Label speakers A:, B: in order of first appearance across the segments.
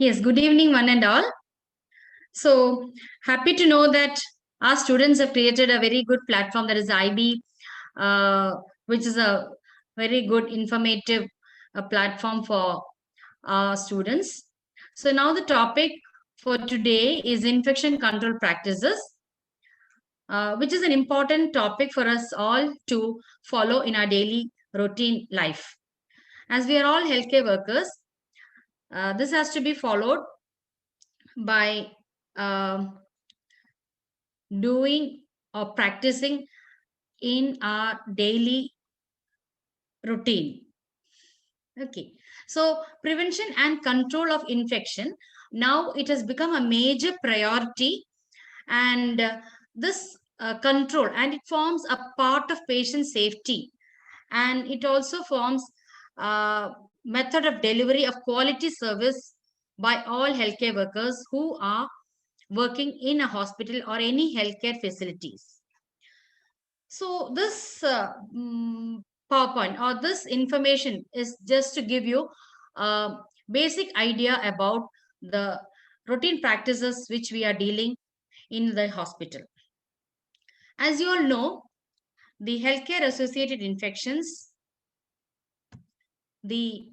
A: Yes, good evening, one and all. So happy to know that our students have created a very good platform, that is IB, which is a very good informative platform for our students. So now the topic for today is infection control practices, which is an important topic for us all to follow in our daily routine life. As we are all healthcare workers, this has to be followed by um doing or practicing in our daily routine. Okay. So prevention and control of infection, now it has become a major priority, and this control, and it forms a part of patient safety, and it also forms a method of delivery of quality service by all healthcare workers who are working in a hospital or any healthcare facilities. So this PowerPoint or this information is just to give you a basic idea about the routine practices which we are dealing in the hospital. As you all know, the healthcare associated infections, the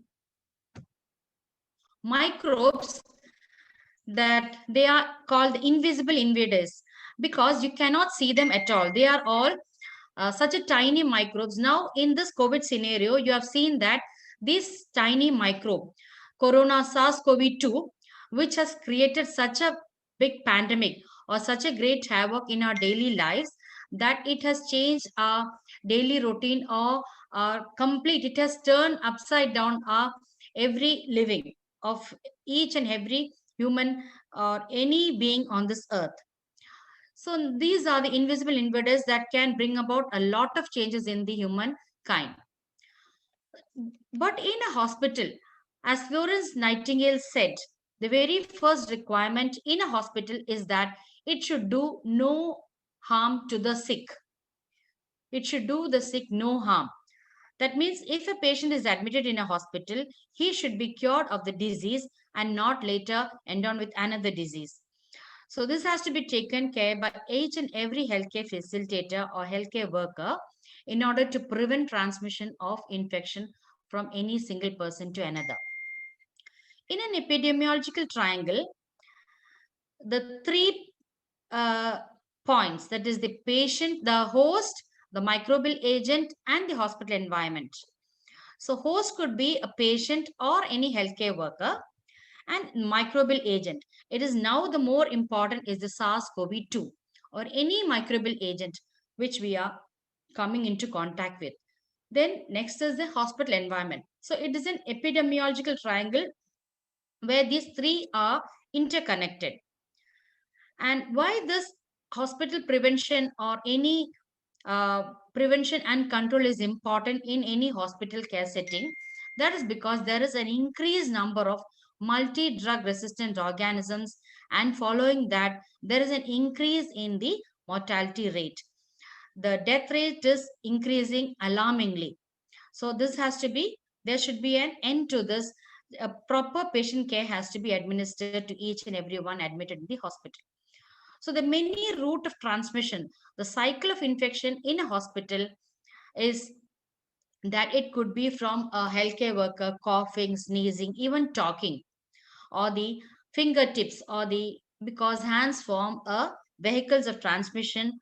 A: microbes, that they are called invisible invaders because you cannot see them at all. They are all such a tiny microbes. Now, in this COVID scenario, you have seen that this tiny microbe, Corona SARS-CoV-2, which has created such a big pandemic or such a great havoc in our daily lives, that it has changed our daily routine or our complete. It has turned upside down our every living of each and every human or any being on this earth. So these are the invisible invaders that can bring about a lot of changes in the human kind. But in a hospital, as Florence Nightingale said, the very first requirement in a hospital is that it should do no harm to the sick. It should do the sick no harm. That means if a patient is admitted in a hospital, he should be cured of the disease and not later end on with another disease. So this has to be taken care by each and every healthcare facilitator or healthcare worker in order to prevent transmission of infection from any single person to another. In an epidemiological triangle, the three uh, points, that is the patient, the host, the microbial agent, and the hospital environment. So host could be a patient or any healthcare worker, and microbial agent. It is now the more important is the SARS-CoV-2 or any microbial agent which we are coming into contact with. Then next is the hospital environment. So it is an epidemiological triangle where these three are interconnected. And why this hospital prevention or any prevention and control is important in any hospital care setting? That is because there is an increased number of multi-drug resistant organisms, and following that there is an increase in the mortality rate. The death rate is increasing alarmingly. So this has to be, there should be an end to this. A proper patient care has to be administered to each and every one admitted in the hospital. So the many route of transmission, the cycle of infection in a hospital is that it could be from a healthcare worker coughing, sneezing, even talking, or the fingertips, or the, because hands form a vehicles of transmission.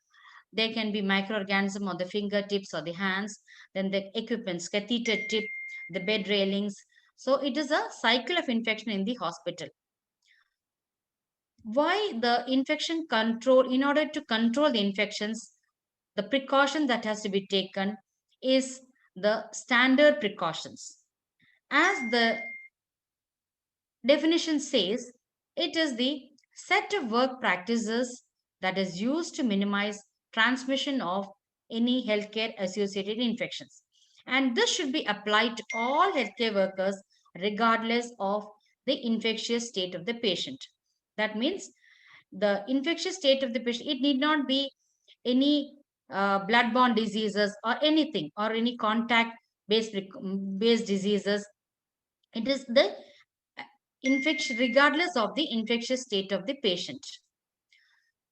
A: There can be microorganism on the fingertips or the hands, then the equipments, catheter tip, the bed railings. So it is a cycle of infection in the hospital. Why the infection control? In order to control the infections, the precaution that has to be taken is the standard precautions. As the definition says, it is the set of work practices that is used to minimize transmission of any healthcare associated infections. And this should be applied to all healthcare workers regardless of the infectious state of the patient. That means the infectious state of the patient, it need not be any bloodborne diseases or anything, or any contact based diseases. It is the infection regardless of the infectious state of the patient.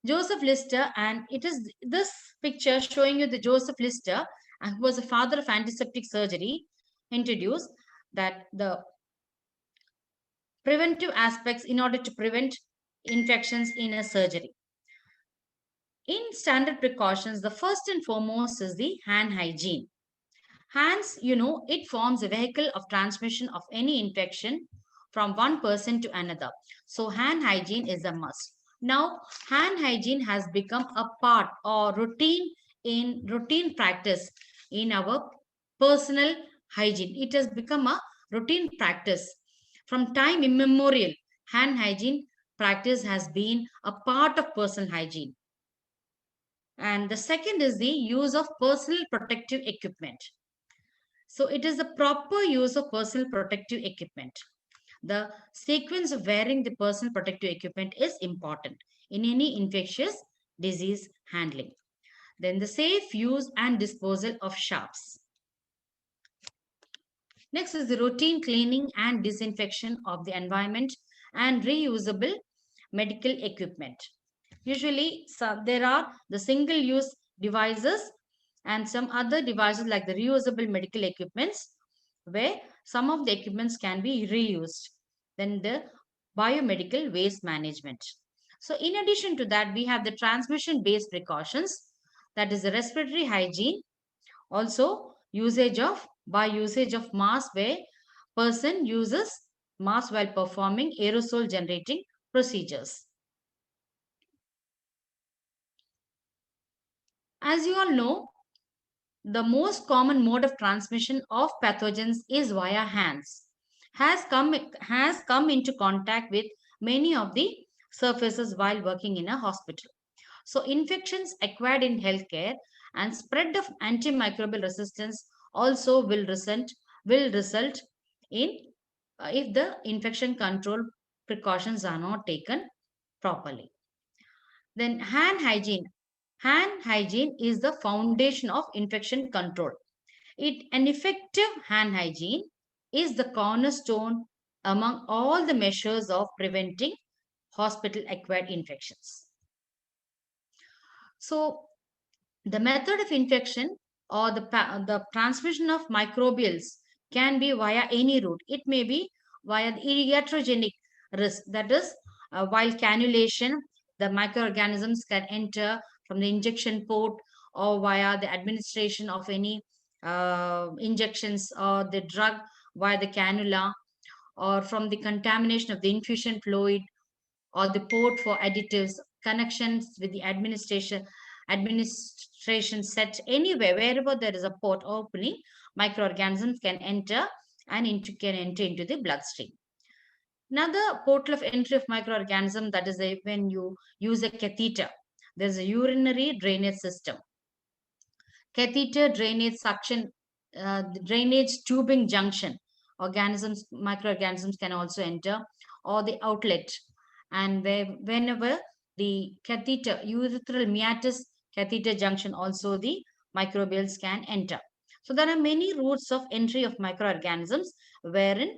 A: Joseph Lister, and it is this picture showing you the Joseph Lister, who was a father of antiseptic surgery, introduced that the preventive aspects in order to prevent infections in a surgery. In standard precautions, the first and foremost is the hand hygiene. Hands, it forms a vehicle of transmission of any infection from one person to another. So, hand hygiene is a must. Now, hand hygiene has become a part or routine practice in our personal hygiene. It has become a routine practice. From time immemorial, hand hygiene practice has been a part of personal hygiene. And the second is the use of personal protective equipment. So it is the proper use of personal protective equipment. The sequence of wearing the personal protective equipment is important in any infectious disease handling. Then the safe use and disposal of sharps. Next is the routine cleaning and disinfection of the environment and reusable medical equipment. Usually, there are the single use devices and some other devices like the reusable medical equipments where some of the equipments can be reused. Then the biomedical waste management. So, in addition to that, we have the transmission based precautions, that is the respiratory hygiene, also usage of mask where person uses mask while performing aerosol generating procedures. As you all know, the most common mode of transmission of pathogens is via hands. Has come into contact with many of the surfaces while working in a hospital. So infections acquired in healthcare and spread of antimicrobial resistance also will result in if the infection control precautions are not taken properly. Then hand hygiene. Hand hygiene is the foundation of infection control. An effective hand hygiene is the cornerstone among all the measures of preventing hospital acquired infections. So, the method of infection or the transmission of microbials can be via any route. It may be via the iatrogenic risk, that is, while cannulation, the microorganisms can enter from the injection port or via the administration of any injections or the drug via the cannula or from the contamination of the infusion fluid or the port for additives, connections with the administration set anywhere, wherever there is a port opening, microorganisms can enter and can enter into the bloodstream. Another portal of entry of microorganism, that is when you use a catheter. There's a urinary drainage system. Catheter drainage suction, drainage tubing junction. Microorganisms can also enter, or the outlet. And whenever the catheter, urethral meatus catheter junction, also the microbials can enter. So there are many routes of entry of microorganisms wherein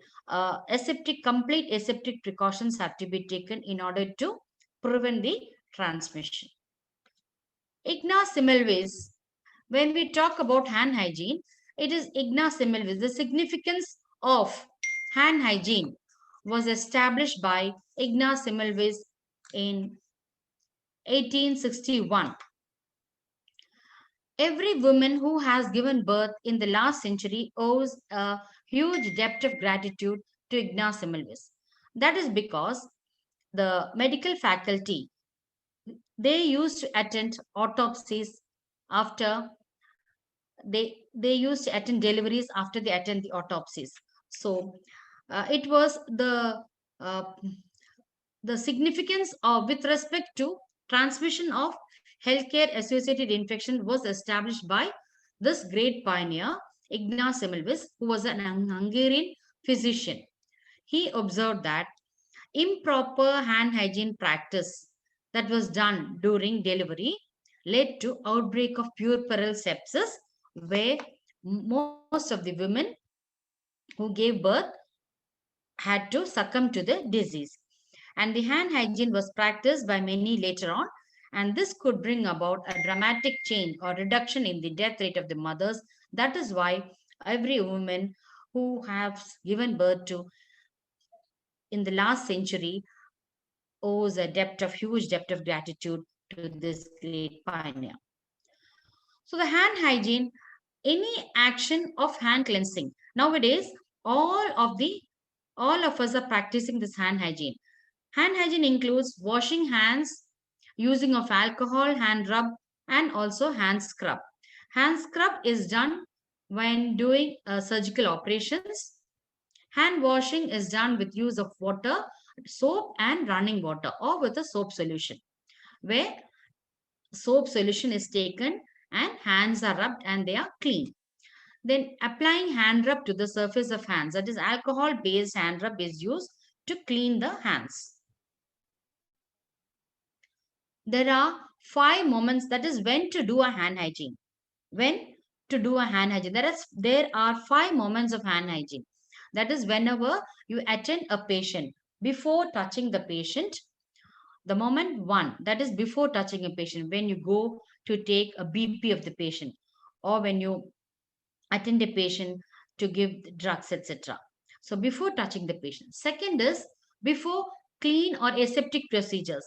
A: complete aseptic precautions have to be taken in order to prevent the transmission. Ignaz Semmelweis, when we talk about hand hygiene, it is Ignaz Semmelweis. The significance of hand hygiene was established by Ignaz Semmelweis in 1861. Every woman who has given birth in the last century owes a huge debt of gratitude to Ignaz Semmelweis. That is because the medical faculty, they used to attend autopsies after they used to attend deliveries after they attend the autopsies. So it was uh, the significance of with respect to transmission of healthcare associated infection was established by this great pioneer Ignaz Semmelweis, who was an Hungarian physician. He observed that improper hand hygiene practice that was done during delivery led to outbreak of puerperal sepsis, where most of the women who gave birth had to succumb to the disease. And the hand hygiene was practiced by many later on, and this could bring about a dramatic change or reduction in the death rate of the mothers. That is why every woman who has given birth to in the last century owes a huge debt of gratitude to this great pioneer. So the hand hygiene, any action of hand cleansing. Nowadays, all of the all of us are practicing this hand hygiene. Hand hygiene includes washing hands, using of alcohol, hand rub, and also hand scrub. Hand scrub is done when doing surgical operations. Hand washing is done with use of water, soap, and running water, or with a soap solution, where soap solution is taken and hands are rubbed and they are clean. Then applying hand rub to the surface of hands, that is alcohol based hand rub is used to clean the hands. There are 5 moments, that is when to do a hand hygiene. When to do a hand hygiene. There are 5 moments of hand hygiene. That is whenever you attend a patient, before touching the patient. The moment one, that is before touching a patient, when you go to take a BP of the patient, or when you attend a patient to give drugs, etc. So before touching the patient. Second is before clean or aseptic procedures,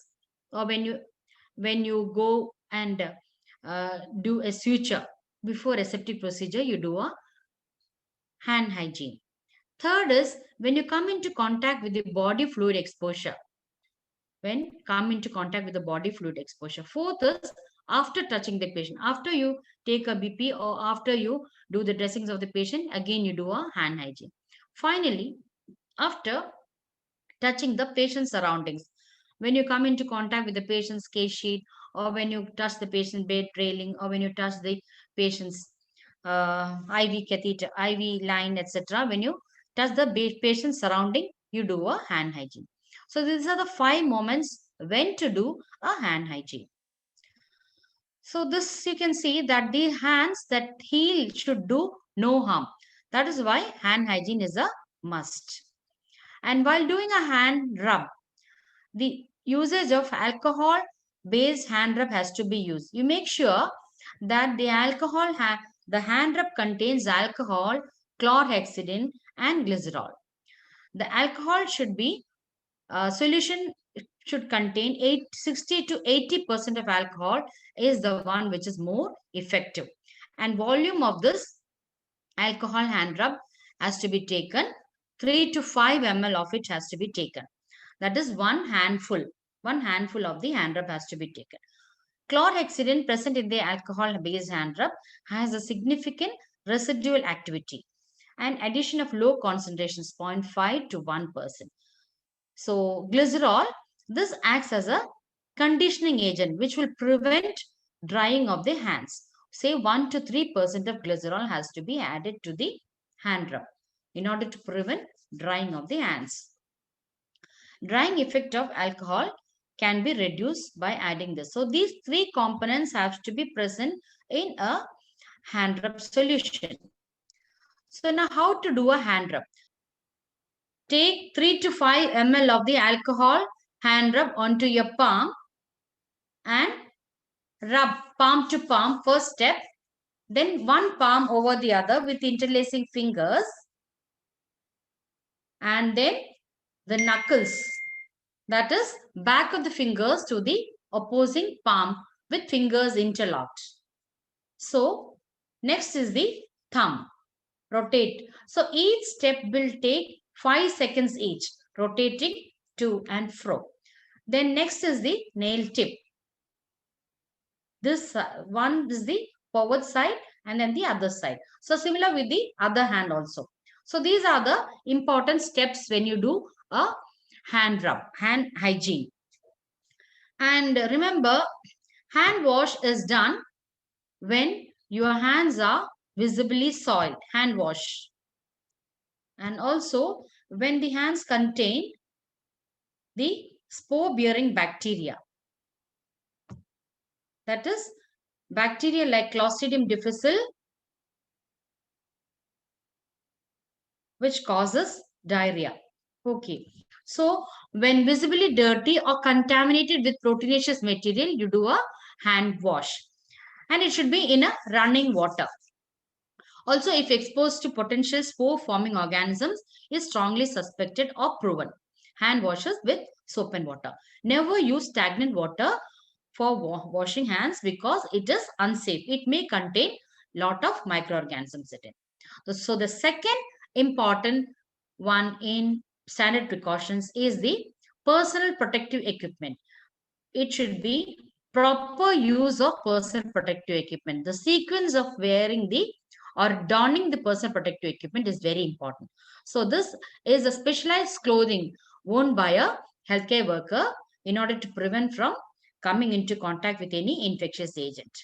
A: or when you go and do a suture. Before aseptic procedure, you do a hand hygiene. Third is when you come into contact with the body fluid exposure. When come into contact with the body fluid exposure. Fourth is after touching the patient. After you take a BP or after you do the dressings of the patient, again you do a hand hygiene. Finally, after touching the patient's surroundings. When you come into contact with the patient's case sheet, or when you touch the patient bed railing, or when you touch the patient's IV catheter, IV line, etc. When you touch the patient's surrounding, you do a hand hygiene. So these are the 5 moments when to do a hand hygiene. So this you can see that the hands that heal should do no harm. That is why hand hygiene is a must. And while doing a hand rub, the usage of alcohol based hand rub has to be used. You make sure that the hand rub contains alcohol, chlorhexidine, and glycerol. The alcohol should be solution should contain 60 to 80% of alcohol is the one which is more effective. And volume of this alcohol hand rub has to be taken 3 to 5 ml of it has to be taken. That is one handful. One handful of the hand rub has to be taken. Chlorhexidine present in the alcohol-based hand rub has a significant residual activity and addition of low concentrations 0.5 to 1%. So glycerol, this acts as a conditioning agent which will prevent drying of the hands. Say 1 to 3% of glycerol has to be added to the hand rub in order to prevent drying of the hands. Drying effect of alcohol can be reduced by adding this. So these 3 components have to be present in a hand rub solution. So now how to do a hand rub? Take 3 to 5 ml of the alcohol hand rub onto your palm and rub palm to palm, first step. Then one palm over the other with interlacing fingers. And then the knuckles. That is back of the fingers to the opposing palm with fingers interlocked. So next is the thumb. Rotate. So each step will take 5 seconds each, rotating to and fro. Then next is the nail tip. This one is the forward side and then the other side. So similar with the other hand also. So these are the important steps when you do a hand rub, hand hygiene. And remember, hand wash is done when your hands are visibly soiled, hand wash. And also when the hands contain the spore-bearing bacteria. That is bacteria like Clostridium difficile, which causes diarrhea. Okay. So when visibly dirty or contaminated with proteinaceous material, you do a hand wash. And it should be in a running water. Also, if exposed to potential spore-forming organisms, is strongly suspected or proven. Hand washes with soap and water. Never use stagnant water for washing hands because it is unsafe. It may contain lot of microorganisms in it. So the second important one in standard precautions is the personal protective equipment. It should be proper use of personal protective equipment. The sequence of wearing the or donning the personal protective equipment is very important. So this is a specialized clothing worn by a healthcare worker in order to prevent from coming into contact with any infectious agent.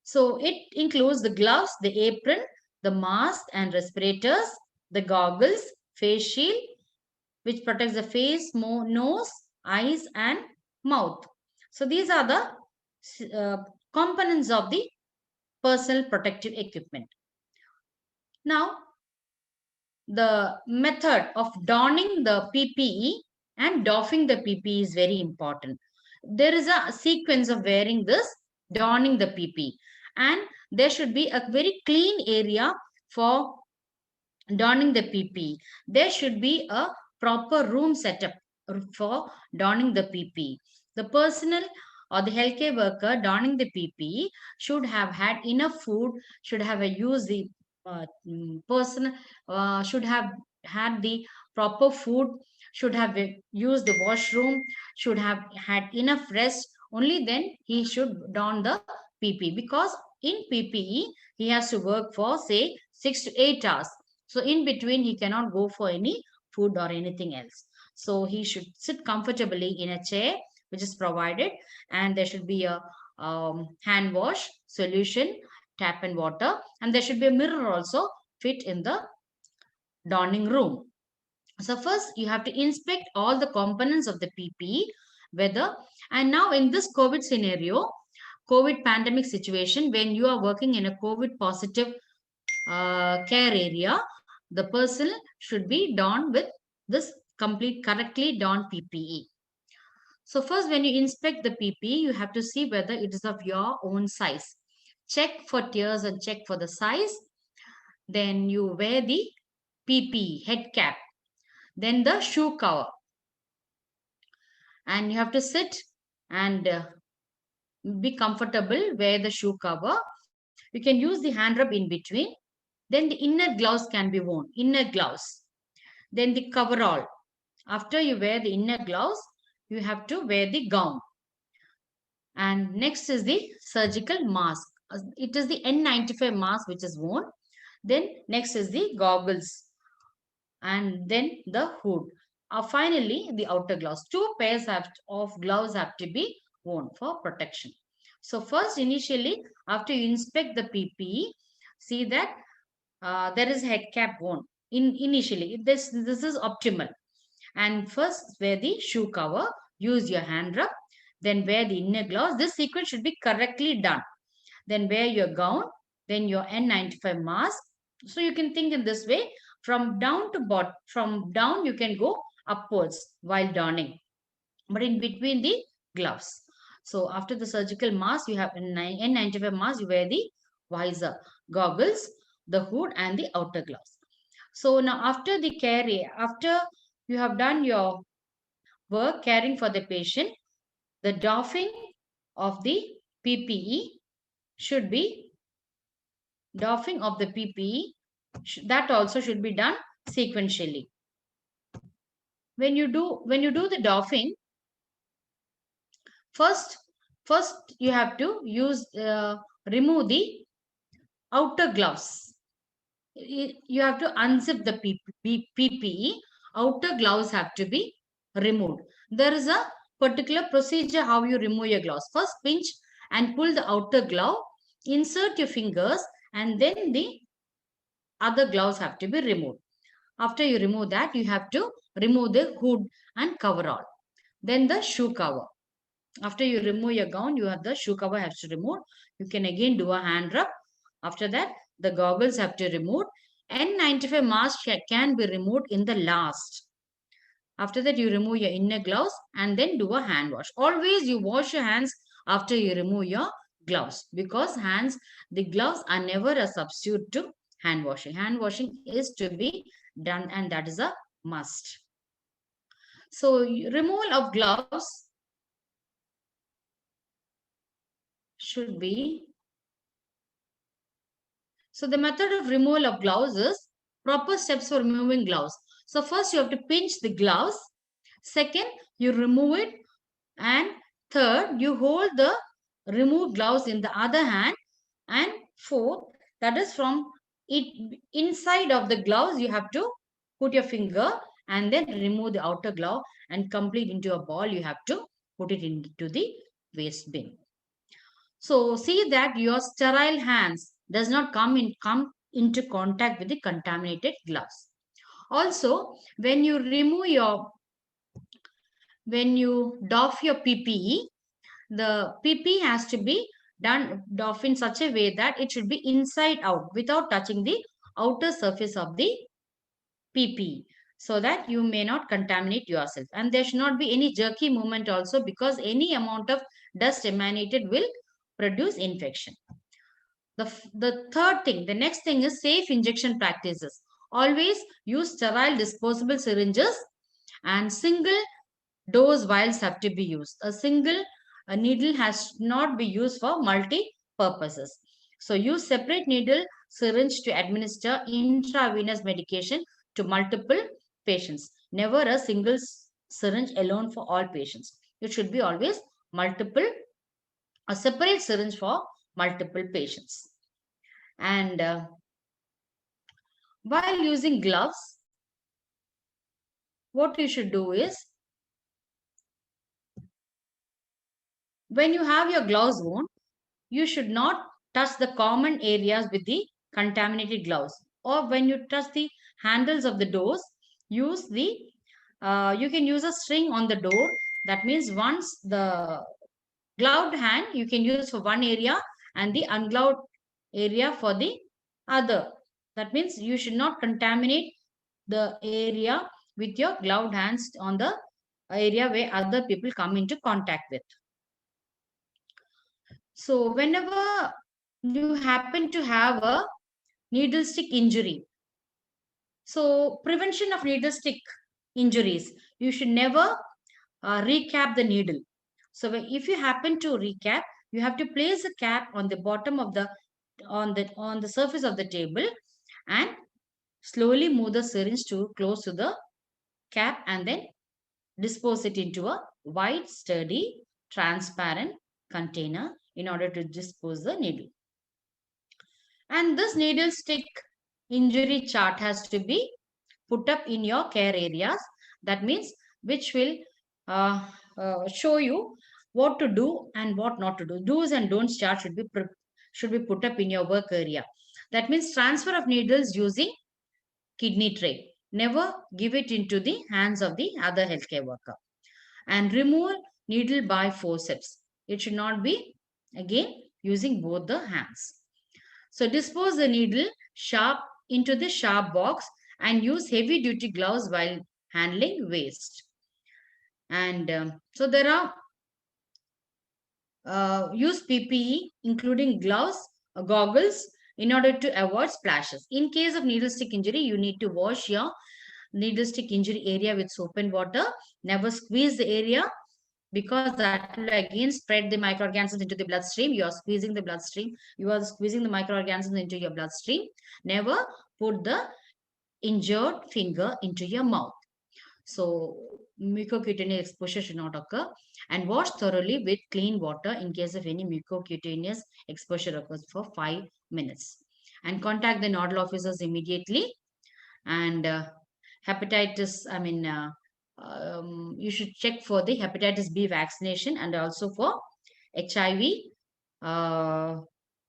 A: So it includes the gloves, the apron, the mask and respirators, the goggles, face shield, which protects the face, nose, eyes, and mouth. So these are the components of the personal protective equipment. Now, the method of donning the PPE and doffing the PPE is very important. There is a sequence of wearing this, donning the PPE, and there should be a very clean area for donning the PPE. There should be a proper room setup for donning the PPE. The personnel or the healthcare worker donning the PPE should have had enough food, should have used the person, should have had the proper food, should have used the washroom, should have had enough rest. Only then he should don the PPE, because in PPE he has to work for say 6 to 8 hours. So in between, he cannot go for any food or anything else. So he should sit comfortably in a chair, which is provided, and there should be a hand wash solution, tap and water, and there should be a mirror also fit in the donning room. So first, you have to inspect all the components of the PPE, whether, and now in this COVID scenario, COVID pandemic situation, when you are working in a COVID positive care area, the person should be donned with this complete correctly donned PPE. So first, when you inspect the PPE, you have to see whether it is of your own size. Check for tears and check for the size. Then you wear the PPE head cap, then the shoe cover, and you have to sit and be comfortable. Wear the shoe cover. You can use the hand rub in between. Then the inner gloves can be worn, inner gloves. Then the coverall. After you wear the inner gloves, you have to wear the gown. And next is the surgical mask. It is the N95 mask which is worn. Then next is the goggles. And then the hood. Finally, the outer gloves. Two pairs of gloves have to be worn for protection. So first, initially, after you inspect the PPE, see that there is head cap worn. Initially, this is optimal. And first, wear the shoe cover. Use your hand rub. Then wear the inner gloves. This sequence should be correctly done. Then wear your gown. Then your N95 mask. So you can think in this way, from down to bottom. From down, you can go upwards while donning, but in between the gloves. So after the surgical mask, you have N95 mask, you wear the visor, goggles, the hood, and the outer gloves. So now after the care, after you have done your work caring for the patient, the doffing of the PPE should be doffing of the PPE, that also should be done sequentially. When you do the doffing, first you have to use remove the outer gloves. You have to unzip the PPE. Outer gloves have to be removed. There is a particular procedure how you remove your gloves. First, pinch and pull the outer glove, insert your fingers, and then the other gloves have to be removed. After you remove that, you have to remove the hood and coverall. Then the shoe cover. After you remove your gown, you have the shoe cover has to remove. You can again do a hand rub. After that, the goggles have to remove, N95 mask can be removed in the last. After that, you remove your inner gloves and then do a hand wash. Always you wash your hands after you remove your gloves, because the gloves are never a substitute to hand washing. Hand washing is to be done, and that is a must. So, removal of gloves should be. So, the method of removal of gloves is proper steps for removing gloves. So, first you have to pinch the gloves. Second, you remove it. And third, you hold the removed gloves in the other hand. And fourth, that is from it inside of the gloves, you have to put your finger and then remove the outer glove and complete into a ball. You have to put it into the waste bin. So see that your sterile hands does not come into contact with the contaminated gloves. Also, when you doff your PPE, the PP has to be done doff in such a way that it should be inside out without touching the outer surface of the PP, so that you may not contaminate yourself. And there should not be any jerky movement also, because any amount of dust emanated will produce infection. The next thing is safe injection practices. Always use sterile disposable syringes, and single dose vials have to be used. A needle has not be used for multi purposes. So use separate needle syringe to administer intravenous medication to multiple patients. Never a single syringe alone for all patients. It should be always multiple, a separate syringe for multiple patients. And while using gloves, what you should do is, when you have your gloves on, you should not touch the common areas with the contaminated gloves. Or when you touch the handles of the doors, use the you can use a string on the door. That means once the gloved hand you can use for one area and the ungloved area for the other. That means you should not contaminate the area with your gloved hands on the area where other people come into contact with. So, whenever you happen to have a needle stick injury, so prevention of needle stick injuries, you should never recap the needle. So, if you happen to recap, you have to place a cap on the bottom of the on the surface of the table, and slowly move the syringe to close to the cap, and then dispose it into a white, sturdy, transparent container in order to dispose the needle. And this needle stick injury chart has to be put up in your care areas. That means which will show you what to do and what not to do. Do's and don'ts chart should be put up in your work area. That means transfer of needles using kidney tray. Never give it into the hands of the other healthcare worker. And remove needle by forceps. It should not be, again, using both the hands. So dispose the needle sharp into the sharp box and use heavy duty gloves while handling waste. And so there are use PPE including gloves, goggles, in order to avoid splashes. In case of needle stick injury, you need to wash your needle stick injury area with soap and water. Never squeeze the area, because that will again spread the microorganisms into the bloodstream. You are squeezing the microorganisms into your bloodstream. Never put the injured finger into your mouth. So mucocutaneous exposure should not occur, and wash thoroughly with clean water in case of any mucocutaneous exposure occurs for 5 minutes. And contact the nodal officers immediately. And hepatitis, you should check for the hepatitis B vaccination, and also for HIV.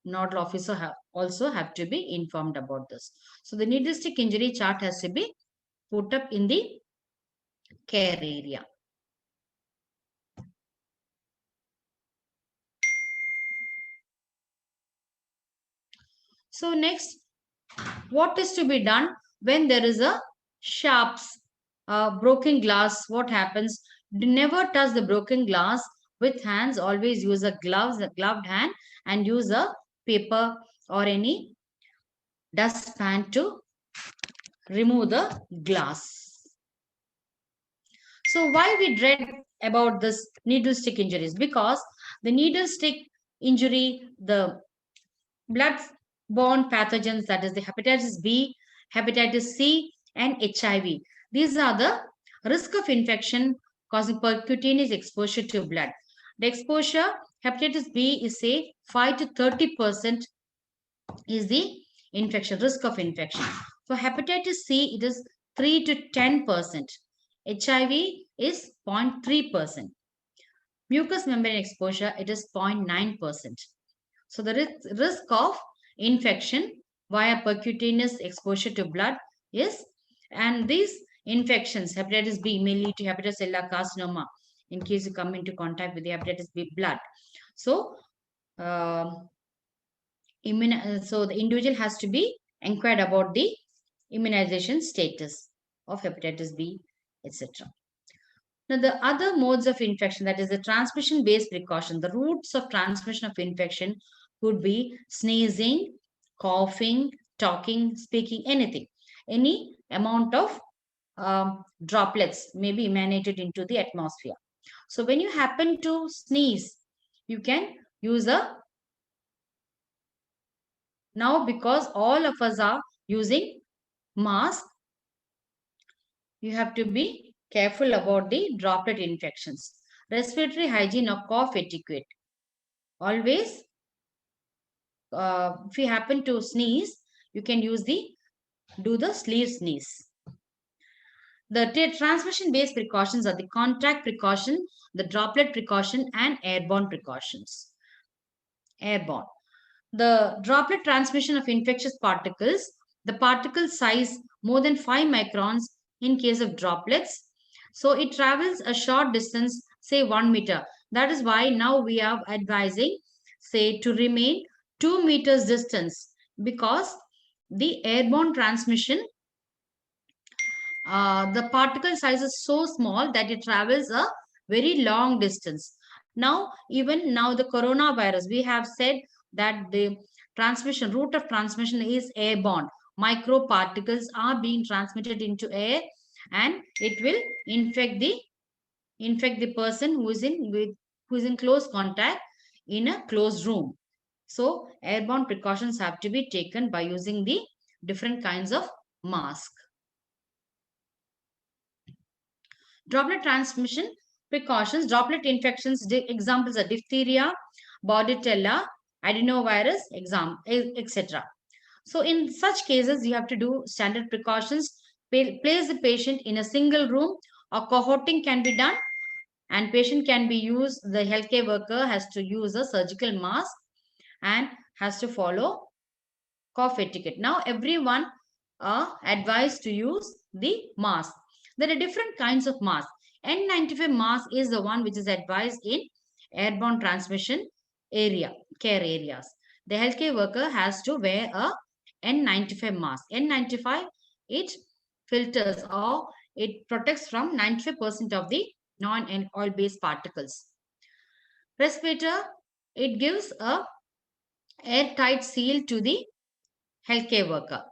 A: Nodal officer also have to be informed about this. So the needle stick injury chart has to be put up in the care area. So next, What is to be done when there is a sharp broken glass? What happens? Never touch the broken glass with hands. Always use a gloved hand, and use a paper or any dustpan to remove the glass. So why we dread about this needle stick injuries? Because the needle stick injury, the blood-borne pathogens, that is the hepatitis B, hepatitis C, and HIV. These are the risk of infection causing percutaneous exposure to blood. The exposure, hepatitis B is say 5 to 30% is the infection, risk of infection. For hepatitis C, it is 3 to 10%. HIV is 0.3%. Mucous membrane exposure, it is 0.9%. So the risk of infection via percutaneous exposure to blood is, and these infections, hepatitis B may lead to hepatocellular carcinoma in case you come into contact with the hepatitis B blood. So, so the individual has to be inquired about the immunization status of hepatitis B, etc. Now, the other modes of infection, that is the transmission-based precaution, the routes of transmission of infection could be sneezing, coughing, talking, speaking, anything. Any amount of droplets may be emanated into the atmosphere. So when you happen to sneeze, you can use a, now because all of us are using mask, you have to be careful about the droplet infections. Respiratory hygiene or cough etiquette. Always, if you happen to sneeze, you can do the sleeve sneeze. The transmission-based precautions are the contact precaution, the droplet precaution, and airborne precautions. Airborne. The droplet transmission of infectious particles, the particle size more than 5 microns in case of droplets. So it travels a short distance, say 1 meter. That is why now we are advising, say, to remain 2 meters distance, because the airborne transmission, the particle size is so small that it travels a very long distance. Now, even now the coronavirus, we have said that the transmission, route of transmission is airborne. Microparticles are being transmitted into air, and it will infect the person who is in close contact in a closed room. So airborne precautions have to be taken by using the different kinds of mask. Droplet transmission precautions, droplet infections, examples are diphtheria, Bordetella, adenovirus, etc. So in such cases, you have to do standard precautions. Place the patient in a single room, or cohorting can be done, and patient can be used, the healthcare worker has to use a surgical mask and has to follow cough etiquette. Now everyone are advised to use the mask. There are different kinds of masks. N95 mask is the one which is advised in airborne transmission care areas. The healthcare worker has to wear a N95 mask. N95, it filters or it protects from 95% of the non and oil-based particles. Respirator, it gives a airtight seal to the healthcare worker.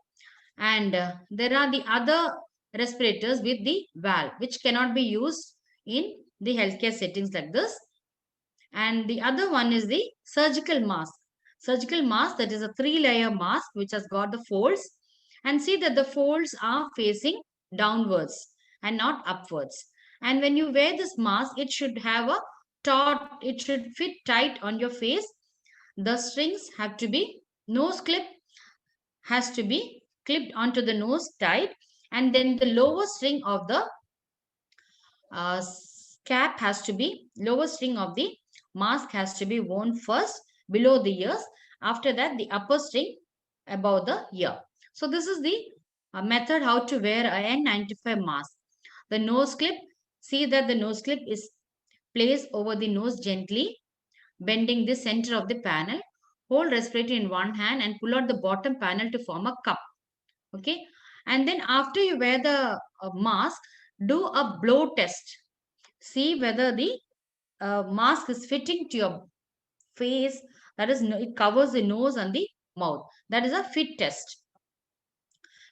A: And there are the other respirators with the valve, which cannot be used in the healthcare settings like this. And the other one is the surgical mask. Surgical mask, that is a 3-layer mask which has got the folds. And see that the folds are facing downwards and not upwards. And when you wear this mask, it should have a taut, it should fit tight on your face. The strings have to be, nose clip has to be clipped onto the nose tight, and then the lower string of the cap has to be, lower string of the mask has to be worn first below the ears. After that, the upper string above the ear. So this is the method how to wear a N95 mask. The nose clip, see that the nose clip is placed over the nose gently, bending the center of the panel. Hold respirator in one hand and pull out the bottom panel to form a cup. Okay. And then after you wear the mask, do a blow test. See whether the mask is fitting to your face. That is, it covers the nose and the mouth. That is a fit test.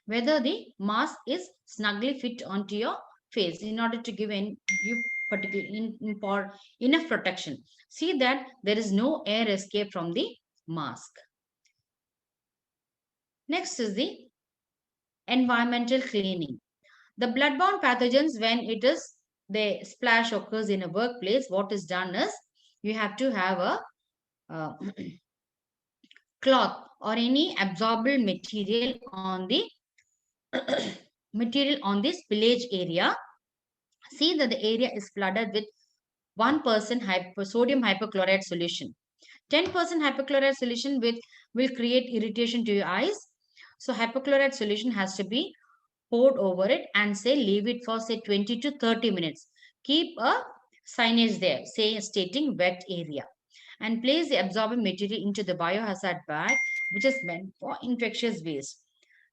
A: Whether the mask is snugly fit onto your face in order to give you particular enough protection. See that there is no air escape from the mask. Next is the environmental cleaning. The bloodborne pathogens, when the splash occurs in a workplace, what is done is you have to have a uh, cloth or any absorbable material on this spillage area. See that the area is flooded with 1% sodium hypochlorite solution. 10% hypochlorite solution will create irritation to your eyes. So hypochlorite solution has to be poured over it and say leave it for say 20 to 30 minutes. Keep a signage there, say stating wet area. And place the absorbent material into the biohazard bag, which is meant for infectious waste.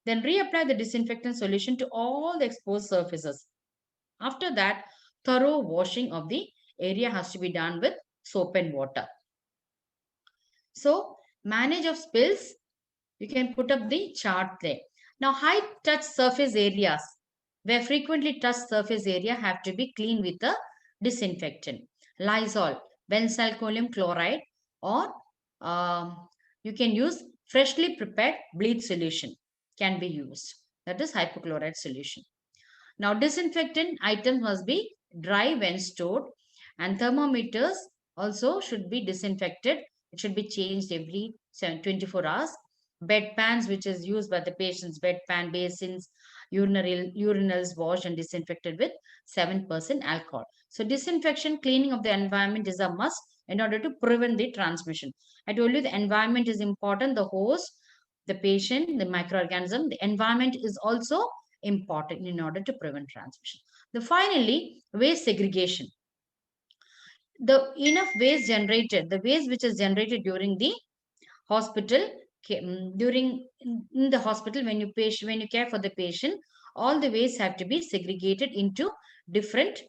A: Then reapply the disinfectant solution to all the exposed surfaces. After that, thorough washing of the area has to be done with soap and water. So, manage of spills, you can put up the chart there. Now, high touch surface areas where frequently touched surface area have to be cleaned with a disinfectant. Lysol, benzalkonium chloride, or you can use freshly prepared bleach solution can be used. That is hypochlorite solution. Now, disinfectant items must be dry when stored, and thermometers also should be disinfected. It should be changed every 24 hours. Bedpans, which is used by the patients, bedpan basins, urinals washed and disinfected with 7% alcohol. So, disinfection, cleaning of the environment is a must in order to prevent the transmission. I told you the environment is important, the host, the patient, the microorganism, the environment is also important in order to prevent transmission. Finally, waste segregation. The enough waste generated, the waste which is generated during the hospital, during in the hospital when you care for the patient, all the waste have to be segregated into different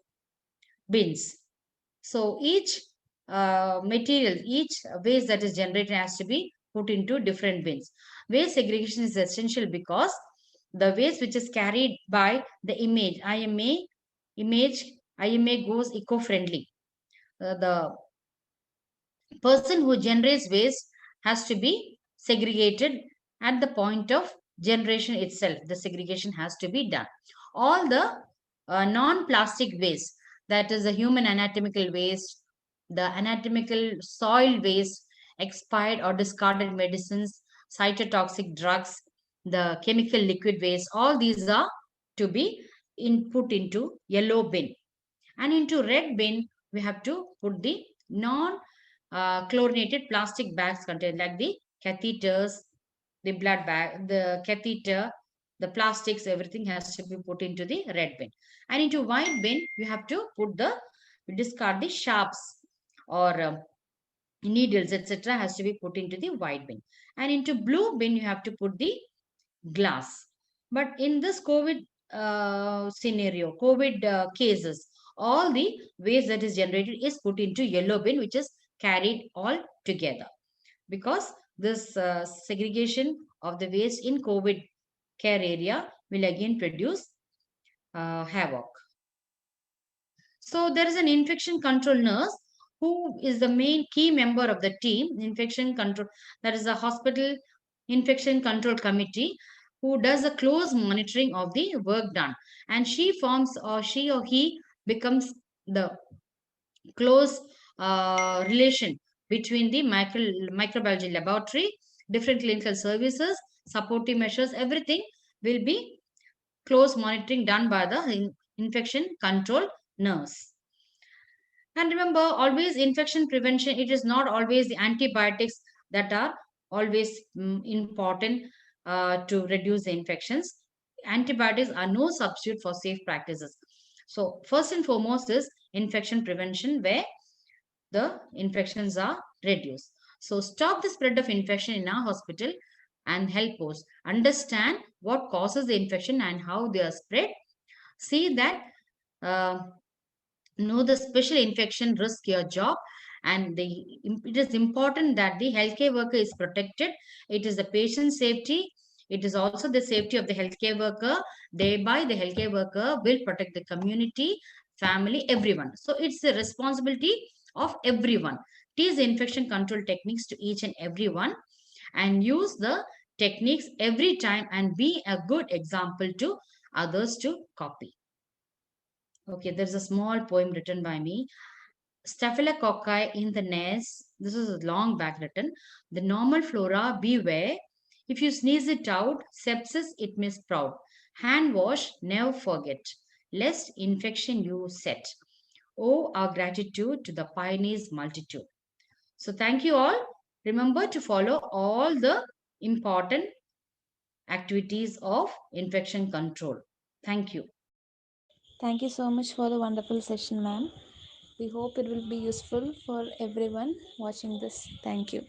A: bins. So each material, each waste that is generated has to be put into different bins. Waste segregation is essential because the waste which is carried by the image IMA goes eco-friendly. The person who generates waste has to be segregated at the point of generation itself. The segregation has to be done. All the non-plastic waste, that is the human anatomical waste, the anatomical soil waste, expired or discarded medicines, cytotoxic drugs, the chemical liquid waste, all these are to be input into yellow bin. And into red bin, we have to put the non chlorinated plastic bags contain like the catheters, the blood bag, the catheter, the plastics, everything has to be put into the red bin. And into white bin, you have to discard the sharps or needles, etc. has to be put into the white bin. And into blue bin, you have to put the glass. But in this COVID scenario, COVID cases, all the waste that is generated is put into yellow bin, which is carried all together. Because this segregation of the waste in COVID care area will again produce havoc. So there is an infection control nurse who is the main key member of the team, infection control, that is the hospital infection control committee, who does a close monitoring of the work done. And she or he becomes the close relation between the microbiology laboratory, different clinical services, supportive measures, everything will be close monitoring done by the infection control nurse. And remember, always infection prevention, it is not always the antibiotics that are always important to reduce the infections. Antibiotics are no substitute for safe practices. So, first and foremost is infection prevention, where the infections are reduced. So, stop the spread of infection in our hospital and help us understand what causes the infection and how they are spread. See that, uh, know the special infection risk your job, and it is important that the healthcare worker is protected. It is the patient safety, it is also the safety of the healthcare worker. Thereby the healthcare worker will protect the community, family, everyone. So it's the responsibility of everyone. Teach the infection control techniques to each and everyone, and use the techniques every time, and be a good example to others to copy. Okay, there's a small poem written by me. Staphylococci in the nest. This is long back written. The normal flora, beware. If you sneeze it out, sepsis it may sprout. Hand wash, never forget, lest infection you set. Oh, our gratitude to the pioneers multitude. So thank you all. Remember to follow all the important activities of infection control. Thank you.
B: Thank you so much for the wonderful session, ma'am. We hope it will be useful for everyone watching this. Thank you.